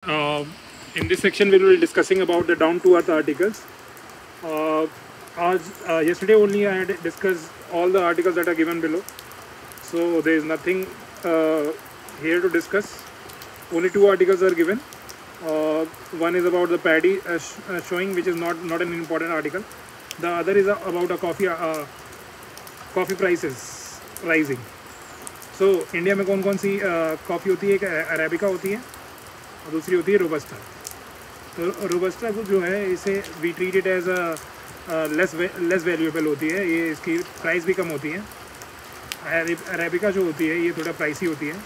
In this section we will be discussing about the down to earth articles. Yesterday only I had discussed all the articles that are given below, so there is nothing here to discuss. Only two articles are given. One is about the paddy showing, which is not an important article. The other is about a coffee prices rising. So India में कौन कौन सी coffee होती है? एक arabica होती है और दूसरी होती है रोबस्टा. तो रोबस्टा को जो है इसे we treat it as less valuable होती है. ये इसकी प्राइस भी कम होती है. अरेबिका जो होती है ये थोड़ा प्राइसी होती है.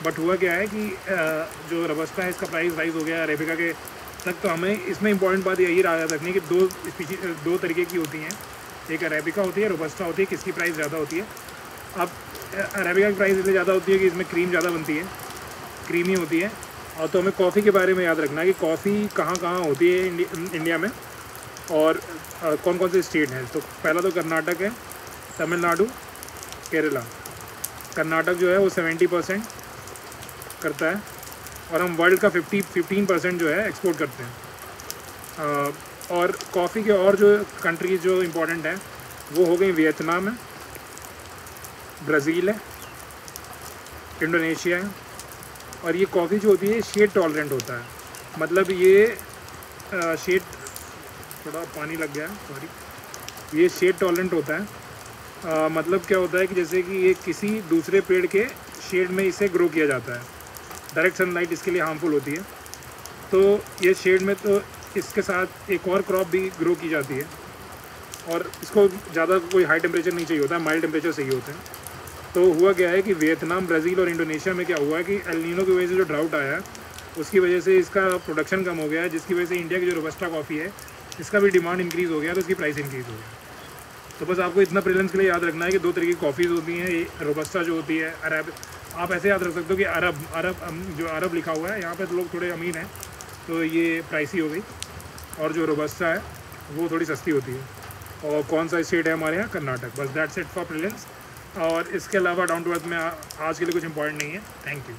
बट हुआ क्या है कि जो रोबस्टा है इसका प्राइस राइज हो गया अरेबिका के तक. तो हमें इसमें इंपॉर्टेंट बात यही याद रखनी है कि दो तरीके की होती हैं. एक अरेबिका होती है, रोबस्टा होती है. किसकी प्राइस ज़्यादा होती है? अब अरेबिका की प्राइस इसलिए ज़्यादा होती है कि इसमें क्रीम ज़्यादा बनती है, क्रीमी होती है. और तो हमें कॉफ़ी के बारे में याद रखना है कि कॉफ़ी कहाँ कहाँ होती है इंडिया में और कौन कौन से स्टेट हैं. तो पहला तो कर्नाटक है, तमिलनाडु, केरला. कर्नाटक जो है वो 70% करता है और हम वर्ल्ड का 15% जो है एक्सपोर्ट करते हैं. और कॉफ़ी के और जो कंट्रीज़ जो इम्पोर्टेंट हैं वो हो गई वियतनाम है, ब्राज़ील है, इंडोनेशिया है. और ये कॉफ़ी जो होती है शेड टॉलरेंट होता है. मतलब ये शेड, थोड़ा पानी लग गया है सॉरी. ये शेड टॉलरेंट होता है. मतलब क्या होता है कि जैसे कि ये किसी दूसरे पेड़ के शेड में इसे ग्रो किया जाता है. डायरेक्ट सनलाइट इसके लिए हार्मफुल होती है. तो ये शेड में तो इसके साथ एक और क्रॉप भी ग्रो की जाती है और इसको ज़्यादा कोई हाई टेम्परेचर नहीं चाहिए होता है, माइल्ड टेम्परेचर चाहिए होते हैं. तो हुआ क्या है कि वियतनाम, ब्राज़ील और इंडोनेशिया में क्या हुआ है कि एल नीनो की वजह से जो ड्राउट आया है उसकी वजह से इसका प्रोडक्शन कम हो गया है, जिसकी वजह से इंडिया की जो रोबस्टा कॉफ़ी है इसका भी डिमांड इंक्रीज़ हो गया तो उसकी प्राइस इंक्रीज़ हो गया. तो बस आपको इतना प्रीलिम्स के लिए याद रखना है कि दो तरीके की कॉफ़ीज़ होती हैं. रोबस्टा जो होती है अरब, आप ऐसे याद रख सकते हो कि अरब लिखा हुआ है. यहाँ पर लोग थोड़े अमीर हैं तो ये प्राइसी हो गई. और जो रोबस्टा है वो थोड़ी सस्ती होती है. और कौन सा स्टेट है हमारे यहाँ? कर्नाटक. बस दैट्स इट फॉर प्रीलिम्स. और इसके अलावा डाउन टू अर्थ में आज के लिए कुछ इंपॉर्टेंट नहीं है. Thank you.